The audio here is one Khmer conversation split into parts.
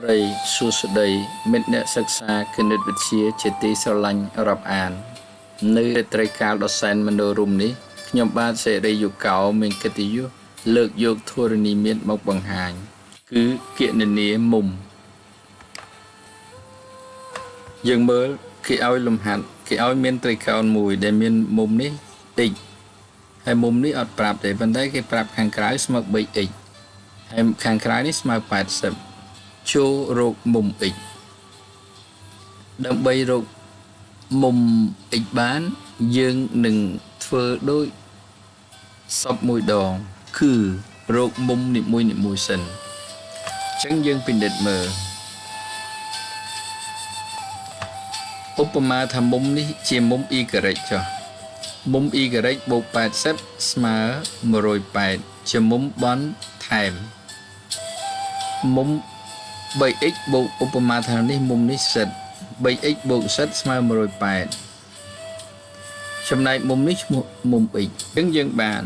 ត្រីសួស្តីមិត្តអ្នកសិក្សាគណិតវិទ្យាជាទីស្រឡាញ់រាប់អាននៅរាត្រីកាលដ៏សែនមនោរម្យនេះខ្ញុំបាទសេរីយុកោមានកិត្តិយសលើកយកធរណីមាត្រមកបង្ហាញគឺគណនាមុំយើងមើលគេឲ្យលំហាត់គេឲ្យមានត្រីកោណមួយដែលមានមុំនេះ x ហើយមុំនេះអត់ប្រាប់ទេប៉ុន្តែគេប្រាប់ខាងក្រៅស្មើ 3x ហើយខាងក្រៅនេះស្មើ80ចូលរកមុំ x ដើម្បីរកមុំ x បានយើងនឹងធ្វើដូចសពមួយដងគឺរកមុំនីមួយសិនអញ្ចឹងយើងពិនិត្យមើលឧបមាថាមុំនេះជាមុំ y ចុះមុំ y បូក80ស្មើ180ជាមុំបន់ថែមមុំ 3x បូកឧបមាថានេះមុំនេះសិត 3x បូកសិតស្មើ180ចំណែកមុំនេះឈ្មោះមុំ x អញ្ចឹងយើងបាន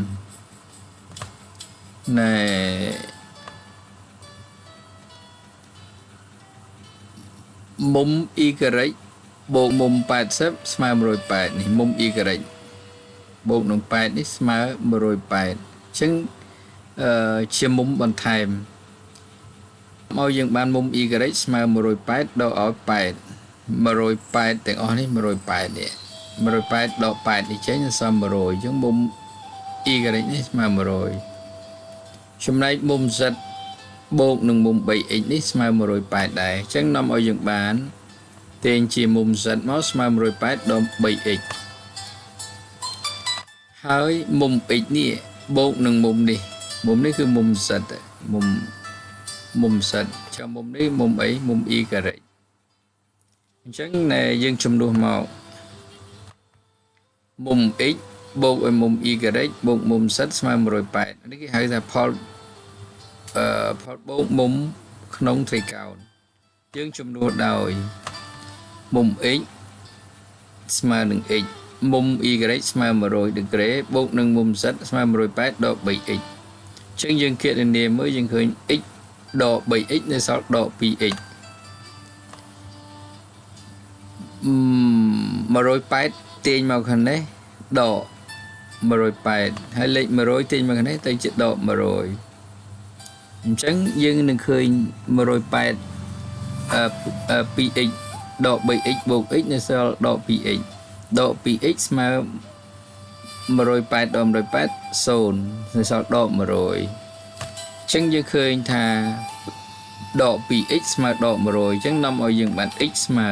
ណែមុំ y បូកមុំ80ស្មើ180នេះមុំ y បូកនឹង8នេះស្មើ180អញ្ចឹងជាមុំបន្ថែមមកយើងបានមុំ y ស្មើ180ដកឲ្យ8 180ទាំងអស់នេះ180នេះ180ដក8នេះចេញសល់100អញ្ចឹងមុំ y នេះស្មើ100ចំណែកមុំ z បូកនឹងមុំ 3x នេះស្មើ180ដែរអញ្ចឹងនាំឲ្យយើងបានទាញជាមុំ z មកស្មើ180ដក 3x ហើយមុំ x នេះបូកនឹងមុំនេះគឺមុំ z មុំ z ចាំមុំនេះមុំអីមុំ y អញ្ចឹងយើងចំនួនមកមុំ x បូកឲ្យមុំ y បូកមុំ z ស្មើ180នេះគេហៅថាផលបូកមុំក្នុងត្រីកោណយើងចំនួនដោយមុំ x ស្មើនឹង x មុំ y ស្មើ100ដឺក្រេបូកនឹងមុំ z ស្មើ180ដក 3x អញ្ចឹងយើងគណនាមើលយើងឃើញ x ដក 3x នៅសល់ដក 2x 180ទាញមកខាងនេះដក180ហើយលេខ100ទាញមកខាងនេះទៅជាដក100អញ្ចឹងយើងនឹងឃើញ180 2x ដក 3x បូក x នៅសល់ដក 2x ដក 2x ស្មើ180ដក180 0នៅសល់ដក100អញ្ចឹងយើងឃើញថាដក 2x ស្មើដក100អញ្ចឹងនាំឲ្យយើងបាន x ស្មើ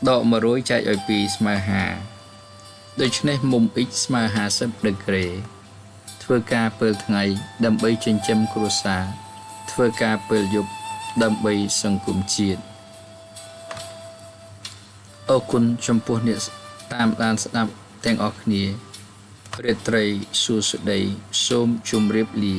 ដក100ចែកឲ្យ2ស្មើ50ដូច្នេះមុំ x ស្មើ50ដឺក្រេធ្វើការពេលថ្ងៃដើម្បីចិញ្ចឹមគ្រួសារធ្វើការពេលយប់ដើម្បីសង្គមជាតិអរគុណចំពោះអ្នកតាមដានស្ដាប់ទាំងអស់គ្នារាត្រីសួស្តីសូមជម្រាបលា